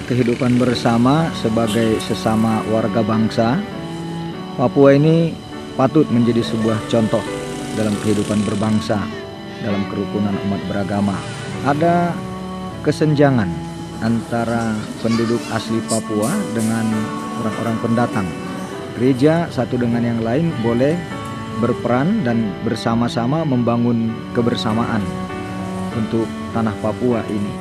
kehidupan bersama sebagai sesama warga bangsa, Papua ini patut menjadi sebuah contoh dalam kehidupan berbangsa, dalam kerukunan umat beragama. Ada kesenjangan antara penduduk asli Papua dengan orang-orang pendatang. Gereja satu dengan yang lain boleh berperan dan bersama-sama membangun kebersamaan untuk tanah Papua ini.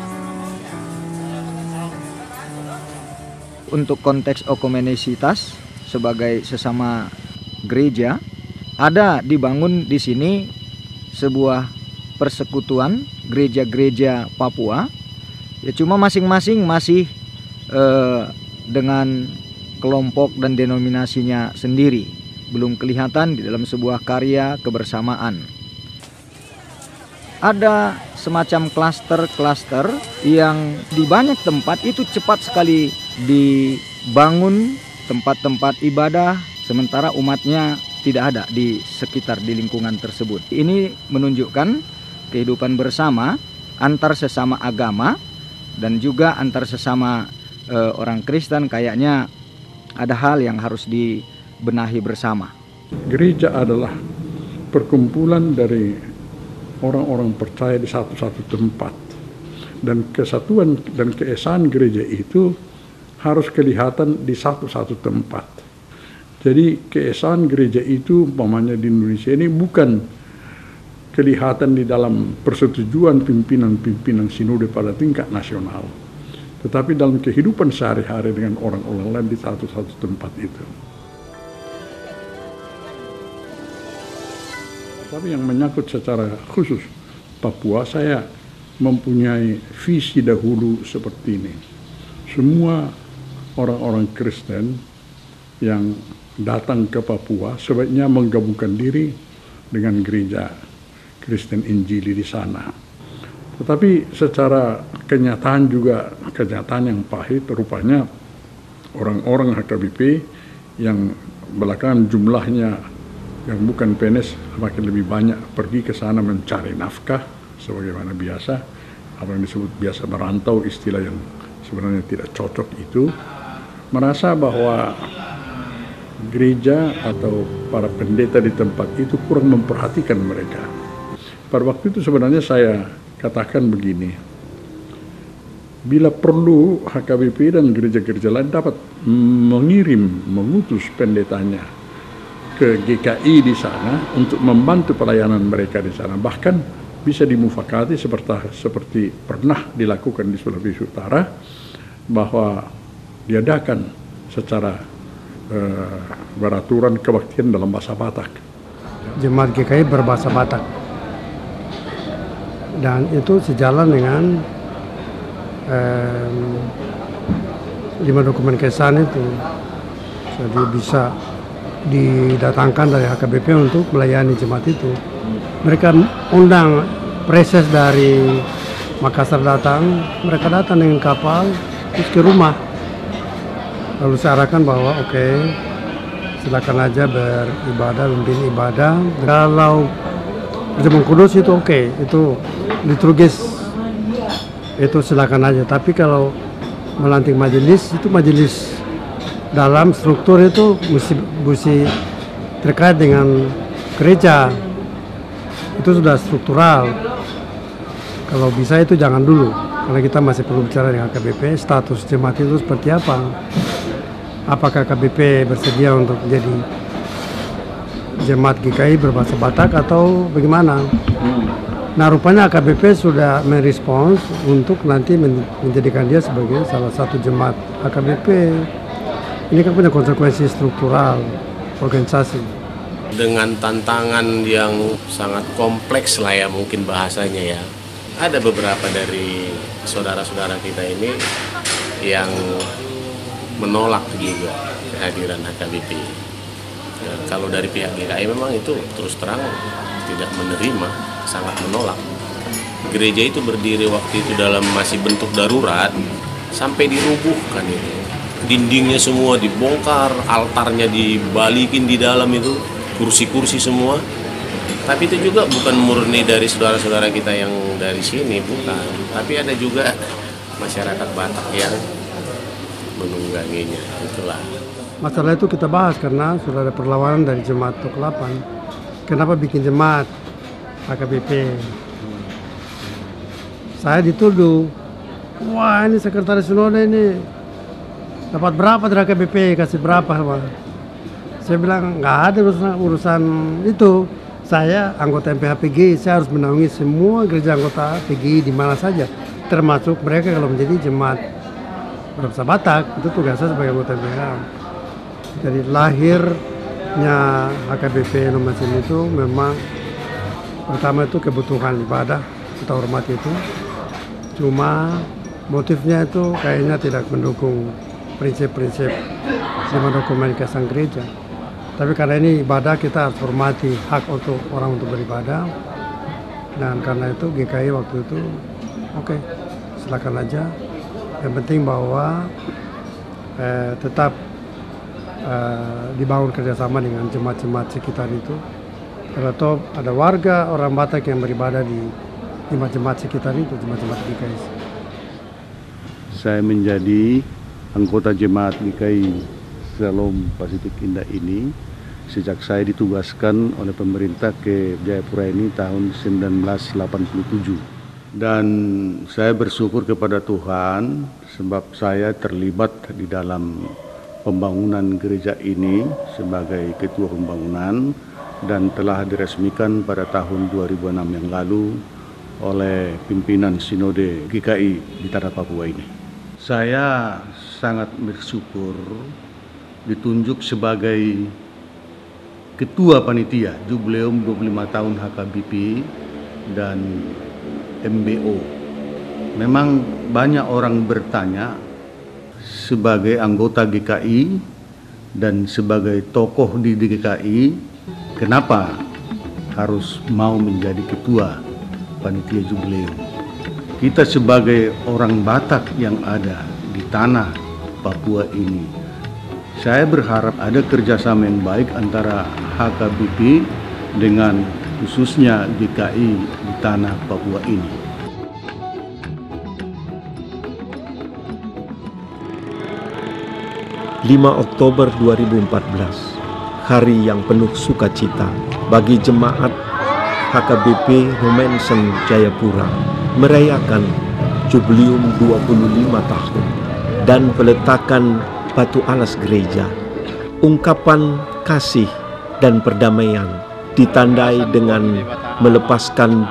Untuk konteks okumenisitas sebagai sesama gereja, ada dibangun di sini sebuah persekutuan gereja-gereja Papua. Ya cuma masing-masing masih dengan kelompok dan denominasinya sendiri, belum kelihatan di dalam sebuah karya kebersamaan. Ada semacam klaster-klaster yang di banyak tempat itu cepat sekali dibangun tempat-tempat ibadah, sementara umatnya tidak ada di sekitar, di lingkungan tersebut. Ini menunjukkan kehidupan bersama antar sesama agama dan juga antar sesama orang Kristen. Kayaknya ada hal yang harus dibenahi bersama. Gereja adalah perkumpulan dari orang-orang percaya di satu tempat, dan kesatuan dan keesaan gereja itu harus kelihatan di satu tempat. Jadi keesaan gereja itu umpamanya di Indonesia ini bukan kelihatan di dalam persetujuan pimpinan-pimpinan sinode pada tingkat nasional, tetapi dalam kehidupan sehari-hari dengan orang-orang lain di satu tempat itu. Tapi yang menyangkut secara khusus Papua, saya mempunyai visi dahulu seperti ini. Semua orang-orang Kristen yang datang ke Papua sebaiknya menggabungkan diri dengan gereja Kristen Injili di sana. Tetapi secara kenyataan juga kenyataan yang pahit, rupanya orang-orang HKBP yang belakangan jumlahnya yang bukan PNS semakin lebih banyak pergi ke sana mencari nafkah sebagaimana biasa, apa yang disebut biasa merantau, istilah yang sebenarnya tidak cocok itu, merasa bahwa gereja atau para pendeta di tempat itu kurang memperhatikan mereka. Pada waktu itu sebenarnya saya katakan begini, bila perlu HKBP dan gereja-gereja lain dapat mengutus pendetanya ke GKI di sana untuk membantu pelayanan mereka di sana. Bahkan bisa dimufakati seperti pernah dilakukan di Sulawesi Utara, bahwa diadakan secara beraturan kebaktian dalam bahasa Batak. Jemaat GKI berbahasa Batak, dan itu sejalan dengan 5 dokumen kesan itu. Jadi bisa didatangkan dari HKBP untuk melayani jemaat itu. Mereka undang preses dari Makassar datang, mereka datang dengan kapal terus ke rumah. Lalu saya arahkan bahwa oke, silakan aja beribadah, memimpin ibadah. Kalau Perjamuan Kudus itu oke, itu liturgis itu silakan aja. Tapi kalau melantik majelis, itu majelis dalam struktur itu mesti terkait dengan gereja, itu sudah struktural. Kalau bisa itu jangan dulu, karena kita masih perlu bicara dengan HKBP status jemaat itu seperti apa. Apakah HKBP bersedia untuk menjadi jemaat GKI berbahasa Batak atau bagaimana? Nah, rupanya HKBP sudah merespons untuk nanti menjadikan dia sebagai salah satu jemaat HKBP. Ini kan punya konsekuensi struktural organisasi. Dengan tantangan yang sangat kompleks lah ya mungkin bahasanya ya. Ada beberapa dari saudara-saudara kita ini yang menolak juga kehadiran HKBP. Ya, kalau dari pihak GKI memang itu terus terang tidak menerima, sangat menolak. Gereja itu berdiri waktu itu dalam masih bentuk darurat sampai dirubuhkan itu. Dindingnya semua dibongkar, altarnya dibalikin di dalam itu, kursi-kursi semua. Tapi itu juga bukan murni dari saudara-saudara kita yang dari sini, bukan. Tapi ada juga masyarakat Batak yang menungganginya. Itulah. Masalah itu kita bahas karena sudah ada perlawanan dari jemaat Tok 8. Kenapa bikin jemaat HKBP? Saya dituduh, wah ini sekretaris sinode ini dapat berapa dari HKBP, kasih berapa? Saya bilang nggak ada urusan itu. Saya anggota MPHPG, saya harus menaungi semua gereja anggota PGI di mana saja, termasuk mereka kalau menjadi jemaat Bangsa Batak, itu tugas saya sebagai anggota MPH. Jadi lahirnya HKBP Nomensen itu memang pertama itu kebutuhan ibadah, kita hormati itu. Cuma motifnya itu kayaknya tidak mendukung prinsip-prinsip Dewan Komunikasi Sang Gereja. Tapi karena ini ibadah, kita harus hormati hak untuk orang untuk beribadah. Dan karena itu GKI waktu itu oke, silakan aja. Yang penting bahwa tetap dibangun kerjasama dengan jemaat-jemaat sekitar itu. Karena toh ada warga orang Batak yang beribadah di jemaat-jemaat sekitar itu, jemaat-jemaat GKI. Saya menjadi anggota jemaat GKI Shalom Pasifik Indah ini sejak saya ditugaskan oleh pemerintah ke Jayapura ini tahun 1987. Dan saya bersyukur kepada Tuhan sebab saya terlibat di dalam pembangunan gereja ini sebagai ketua pembangunan dan telah diresmikan pada tahun 2006 yang lalu oleh pimpinan Sinode GKI di tanah Papua ini. Saya sangat bersyukur ditunjuk sebagai ketua panitia jubileum 25 tahun HKBP dan MBO. Memang banyak orang bertanya sebagai anggota GKI dan sebagai tokoh di GKI, kenapa harus mau menjadi ketua panitia jubileum? Kita sebagai orang Batak yang ada di tanah Papua ini, saya berharap ada kerjasama yang baik antara HKBP dengan khususnya GKI di tanah Papua ini. Oktober 2014, hari yang penuh sukacita bagi jemaat HKBP Nomensen Jayapura merayakan jubileum 25 tahun dan peletakan batu alas gereja. Ungkapan kasih dan perdamaian ditandai dengan melepaskan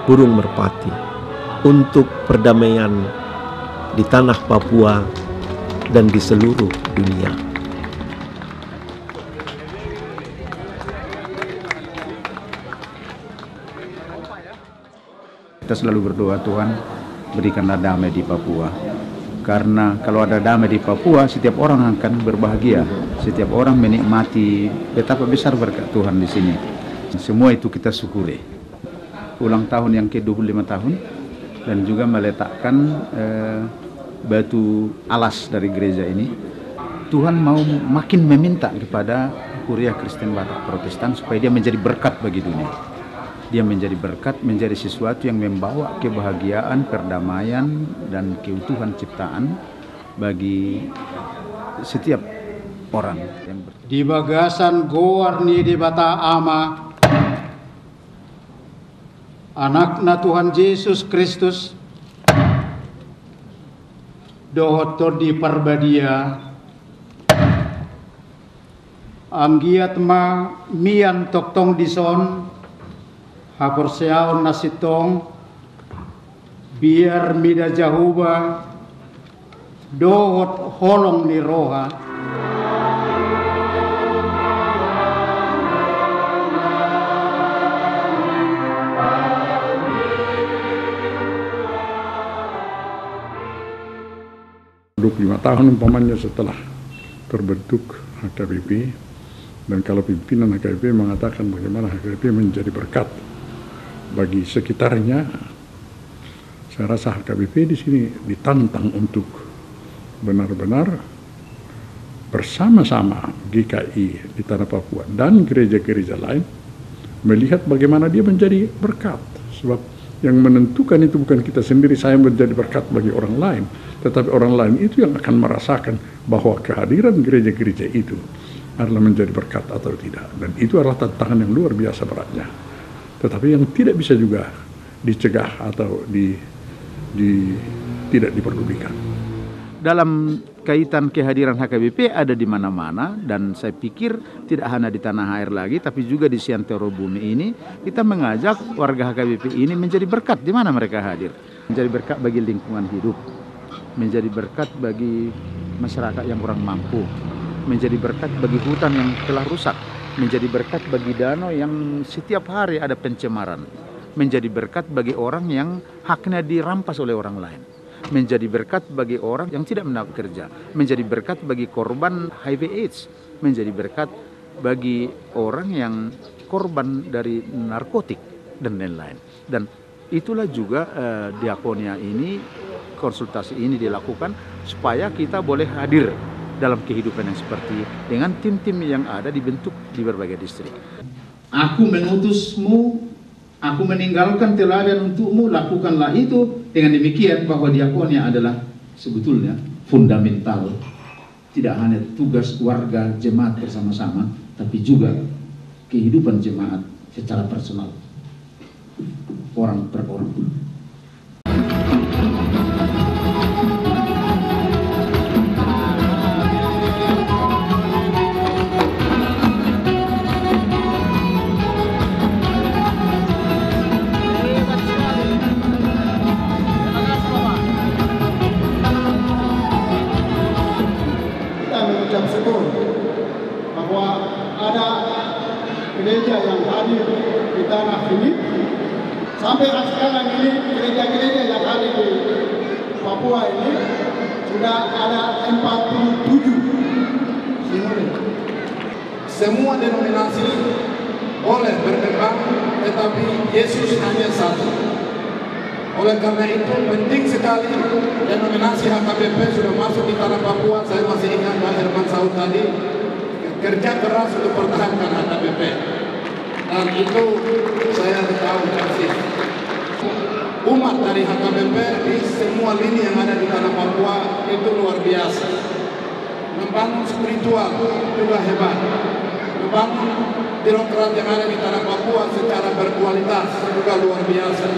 burung merpati untuk perdamaian di tanah Papua dan di seluruh dunia. Kita selalu berdoa, Tuhan berikanlah damai di Papua. Karena kalau ada damai di Papua, setiap orang akan berbahagia. Setiap orang menikmati betapa besar berkat Tuhan di sini. Semua itu kita syukuri. Ulang tahun yang ke-25 tahun dan juga meletakkan batu alas dari gereja ini. Tuhan mau makin meminta kepada Kuria Kristen Batak Protestan supaya dia menjadi berkat bagi dunia. Dia menjadi berkat, menjadi sesuatu yang membawa kebahagiaan, perdamaian, dan keutuhan ciptaan bagi setiap orang. Di bagasan gowarni di bata ama, anakna Tuhan Yesus Kristus, dohotor di parbadia, anggiat ma mian toktong dison, haporseaon nasitong biar mida jahuba dohot holong ni roha tahun umpamanya setelah terbentuk HKBP, dan kalau pimpinan HKBP mengatakan bagaimana HKBP menjadi berkat bagi sekitarnya, saya rasa HKBP di sini ditantang untuk benar-benar bersama-sama GKI di tanah Papua dan gereja-gereja lain melihat bagaimana dia menjadi berkat. Sebab Yang menentukan itu bukan kita sendiri, saya menjadi berkat bagi orang lain, tetapi orang lain itu yang akan merasakan bahwa kehadiran gereja-gereja itu adalah menjadi berkat atau tidak. Dan itu adalah tantangan yang luar biasa beratnya. Tetapi yang tidak bisa juga dicegah atau tidak diperdulikan. Dalam kaitan kehadiran HKBP ada di mana-mana, dan saya pikir tidak hanya di tanah air lagi, tapi juga di seantero bumi ini kita mengajak warga HKBP ini menjadi berkat di mana mereka hadir, menjadi berkat bagi lingkungan hidup, menjadi berkat bagi masyarakat yang kurang mampu, menjadi berkat bagi hutan yang telah rusak, menjadi berkat bagi danau yang setiap hari ada pencemaran, menjadi berkat bagi orang yang haknya dirampas oleh orang lain, menjadi berkat bagi orang yang tidak mendapat kerja, menjadi berkat bagi korban HIV/AIDS, menjadi berkat bagi orang yang korban dari narkotik dan lain-lain. Dan itulah juga diakonia ini, konsultasi ini dilakukan supaya kita boleh hadir dalam kehidupan yang seperti dengan tim-tim yang ada dibentuk di berbagai distrik. Aku mengutusmu, aku meninggalkan teladan untukmu, lakukanlah itu. Dengan demikian bahwa diakonia adalah sebetulnya fundamental. Tidak hanya tugas warga jemaat bersama-sama, tapi juga kehidupan jemaat secara personal, orang per orang. Bahwa ada gereja yang hadir di tanah ini, sampai sekarang ini gereja-gereja yang hadir di Papua ini sudah ada 47 sinode. Semua denominasi boleh berkembang, tetapi Yesus hanya satu. Oleh karena itu penting sekali denominasi HKBP sudah masuk di tanah Papua. Saya masih ingat Pak Herman Saud tadi kerja keras untuk pertahankan HKBP, dan itu saya tahu persis. Umat dari HKBP di semua lini yang ada di tanah Papua itu luar biasa. Membangun spiritual juga hebat, membangun birokrat yang ada di tanah Papua secara berkualitas juga luar biasa,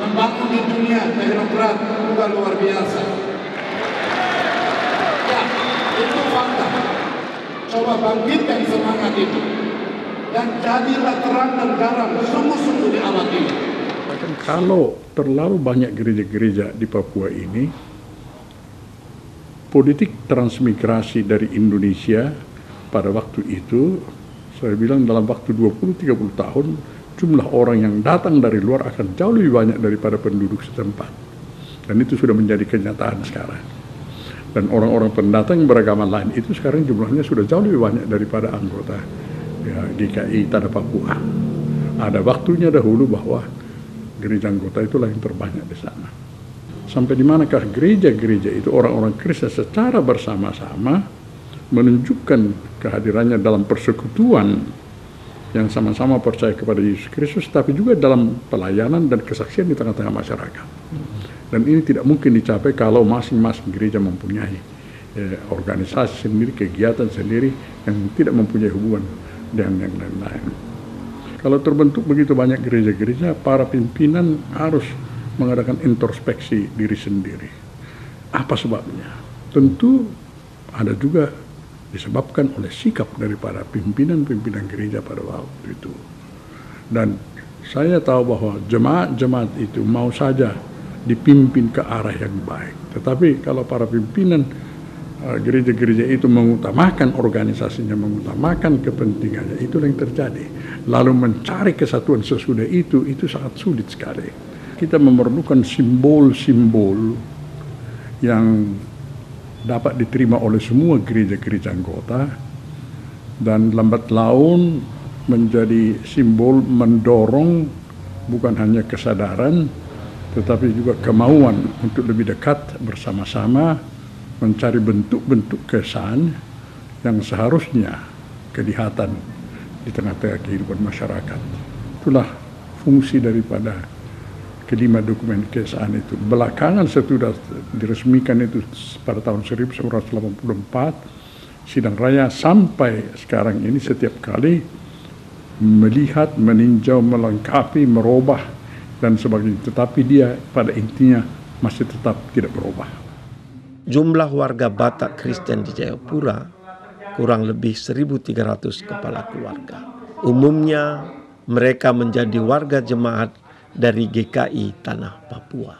membangun di dunia teknokrat juga luar biasa. Ya, itu fakta. Coba bangkitkan semangat itu dan jadilah terang dan garam sungguh-sungguh di alat ini. Kalau terlalu banyak gereja-gereja di Papua ini, politik transmigrasi dari Indonesia pada waktu itu, saya bilang dalam waktu 20-30 tahun, jumlah orang yang datang dari luar akan jauh lebih banyak daripada penduduk setempat. Dan itu sudah menjadi kenyataan sekarang. Dan orang-orang pendatang beragama lain itu sekarang jumlahnya sudah jauh lebih banyak daripada anggota GKI Tanah Papua. Ada waktunya dahulu bahwa gereja anggota itulah yang terbanyak di sana. Sampai di manakah gereja-gereja itu orang-orang Kristen secara bersama-sama menunjukkan kehadirannya dalam persekutuan yang sama-sama percaya kepada Yesus Kristus, tapi juga dalam pelayanan dan kesaksian di tengah-tengah masyarakat. Dan ini tidak mungkin dicapai kalau masing-masing gereja mempunyai organisasi sendiri, kegiatan sendiri yang tidak mempunyai hubungan dengan yang lain-lain. Kalau terbentuk begitu banyak gereja-gereja, para pimpinan harus mengadakan introspeksi diri sendiri. Apa sebabnya? Tentu ada juga disebabkan oleh sikap daripada pimpinan-pimpinan gereja pada waktu itu. Dan saya tahu bahwa jemaat-jemaat itu mau saja dipimpin ke arah yang baik. Tetapi kalau para pimpinan gereja-gereja itu mengutamakan organisasinya, mengutamakan kepentingannya, itu yang terjadi. Lalu mencari kesatuan sesudah itu sangat sulit sekali. Kita memerlukan simbol-simbol yang dapat diterima oleh semua gereja-gereja anggota, dan lambat laun menjadi simbol mendorong bukan hanya kesadaran tetapi juga kemauan untuk lebih dekat bersama-sama mencari bentuk-bentuk kesan yang seharusnya kelihatan di tengah-tengah kehidupan masyarakat. Itulah fungsi daripada kelima dokumen keesaan itu. Belakangan setelah diresmikan itu pada tahun 1984, sidang raya sampai sekarang ini setiap kali melihat, meninjau, melengkapi, merubah dan sebagainya. Tetapi dia pada intinya masih tetap tidak berubah. Jumlah warga Batak Kristen di Jayapura kurang lebih 1.300 kepala keluarga. Umumnya mereka menjadi warga jemaat dari GKI Tanah Papua.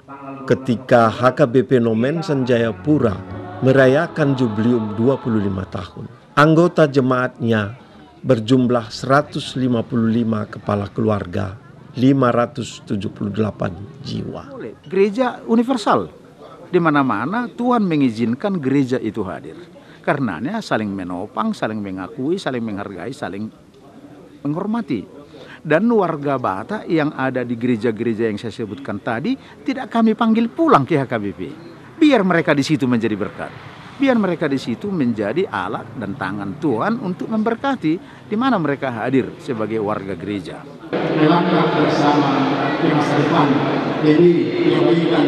Ketika HKBP No Mention Jayapura merayakan jubilium 25 tahun, anggota jemaatnya berjumlah 155 kepala keluarga, 578 jiwa. Gereja universal, di mana-mana Tuhan mengizinkan gereja itu hadir. Karenanya saling menopang, saling mengakui, saling menghargai, saling menghormati. Dan warga Batak yang ada di gereja-gereja yang saya sebutkan tadi tidak kami panggil pulang ke HKBP. Biar mereka di situ menjadi berkat. Biar mereka di situ menjadi alat dan tangan Tuhan untuk memberkati di mana mereka hadir sebagai warga gereja. Melangkah bersama di masa depan demi kebaikan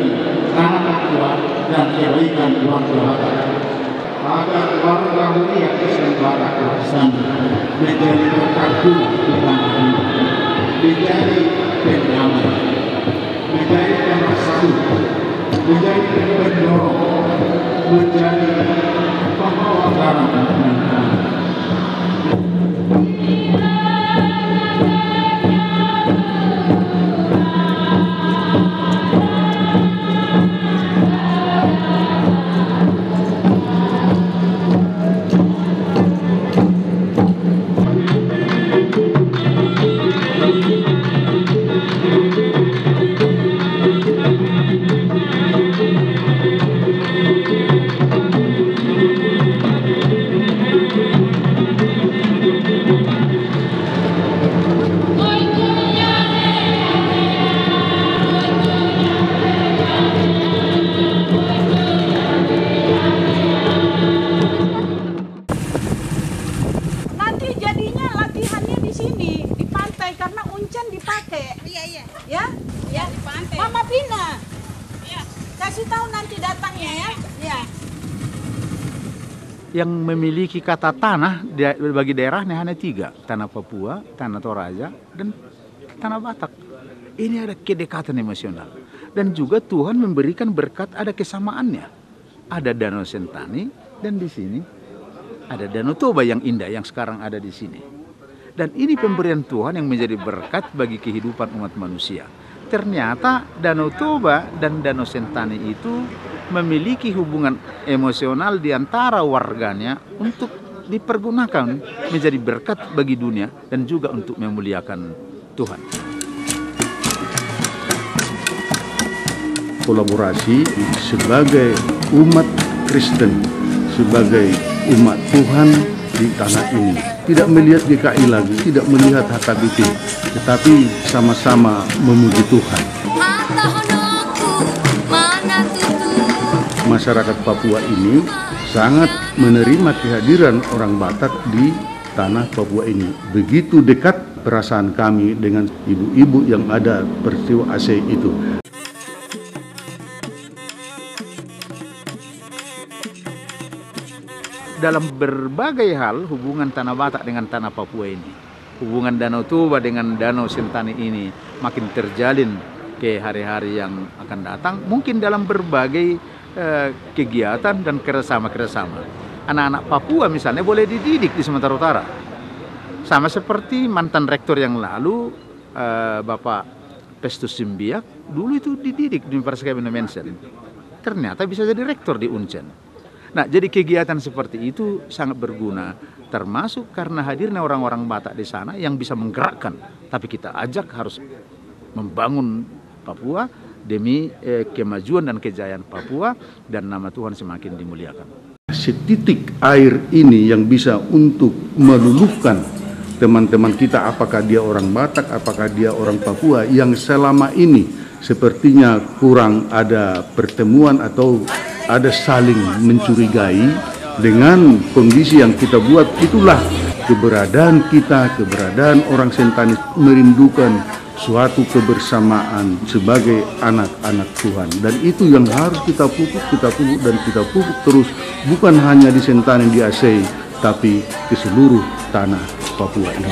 tanah Papua dan kebaikan warga Batak. Agar warga mulia Kristen Batak Protestan menjadi berkat Tuhan di tanah ini, menjadi pendamai, menjadi pemersatu, menjadi pendorong, menjadi pembawa garam dan kemenangan. Yang memiliki kata tanah bagi daerahnya hanya 3, tanah Papua, tanah Toraja, dan tanah Batak. Ini ada kedekatan emosional. Dan juga Tuhan memberikan berkat, ada kesamaannya. Ada Danau Sentani, dan di sini ada Danau Toba yang indah, yang sekarang ada di sini. Dan ini pemberian Tuhan yang menjadi berkat bagi kehidupan umat manusia. Ternyata Danau Toba dan Danau Sentani itu memiliki hubungan emosional di antara warganya untuk dipergunakan menjadi berkat bagi dunia dan juga untuk memuliakan Tuhan. Kolaborasi sebagai umat Kristen, sebagai umat Tuhan di tanah ini. Tidak melihat GKI lagi, tidak melihat HKBP, tetapi sama-sama memuji Tuhan. Masyarakat Papua ini sangat menerima kehadiran orang Batak di tanah Papua ini. Begitu dekat perasaan kami dengan ibu-ibu yang ada peristiwa Aceh itu. Dalam berbagai hal hubungan tanah Batak dengan tanah Papua ini, hubungan Danau Toba dengan Danau Sentani ini makin terjalin ke hari-hari yang akan datang, mungkin dalam berbagai kegiatan dan kerjasama. Anak-anak Papua misalnya boleh dididik di Sumatera Utara. Sama seperti mantan rektor yang lalu, Bapak Pestus Simbiak, dulu itu dididik di Universitas No Mention. Ternyata bisa jadi rektor di Uncen. Nah, jadi kegiatan seperti itu sangat berguna, termasuk karena hadirnya orang-orang Batak di sana yang bisa menggerakkan. Tapi kita ajak harus membangun Papua demi kemajuan dan kejayaan Papua, dan nama Tuhan semakin dimuliakan. Setitik air ini yang bisa untuk meluluhkan teman-teman kita, apakah dia orang Batak, apakah dia orang Papua, yang selama ini sepertinya kurang ada pertemuan atau ada saling mencurigai. Dengan kondisi yang kita buat, itulah keberadaan kita, keberadaan orang Sentani merindukan suatu kebersamaan sebagai anak-anak Tuhan. Dan itu yang harus kita pupuk dan kita pupuk terus, bukan hanya di Sentani, di Aceh, tapi di seluruh tanah Papua ini.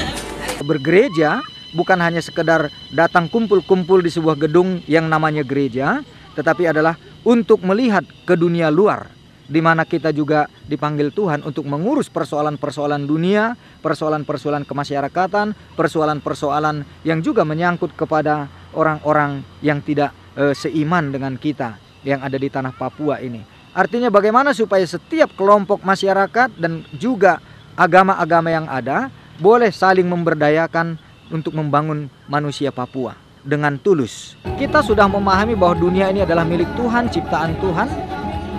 Bergereja bukan hanya sekedar datang kumpul-kumpul di sebuah gedung yang namanya gereja, tetapi adalah untuk melihat ke dunia luar, di mana kita juga dipanggil Tuhan untuk mengurus persoalan-persoalan dunia, persoalan-persoalan kemasyarakatan, persoalan-persoalan yang juga menyangkut kepada orang-orang yang tidak seiman dengan kita yang ada di tanah Papua ini. Artinya bagaimana supaya setiap kelompok masyarakat dan juga agama-agama yang ada boleh saling memberdayakan untuk membangun manusia Papua dengan tulus. Kita sudah memahami bahwa dunia ini adalah milik Tuhan, ciptaan Tuhan.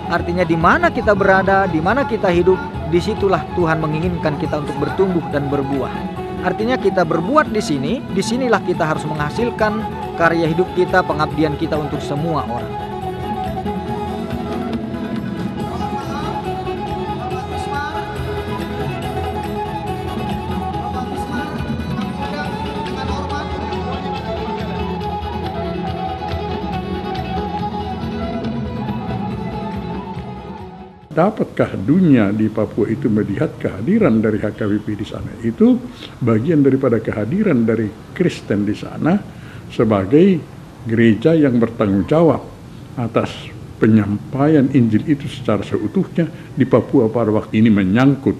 Artinya di mana kita berada, di mana kita hidup, disitulah Tuhan menginginkan kita untuk bertumbuh dan berbuah. Artinya kita berbuat di sini, disinilah kita harus menghasilkan karya hidup kita, pengabdian kita untuk semua orang. Dapatkah dunia di Papua itu melihat kehadiran dari HKBP di sana? Itu bagian daripada kehadiran dari Kristen di sana sebagai gereja yang bertanggung jawab atas penyampaian Injil itu secara seutuhnya di Papua pada waktu ini, menyangkut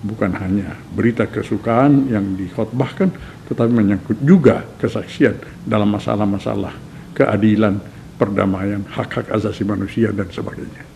bukan hanya berita kesukaan yang dikhotbahkan, tetapi menyangkut juga kesaksian dalam masalah-masalah keadilan, perdamaian, hak-hak asasi manusia dan sebagainya.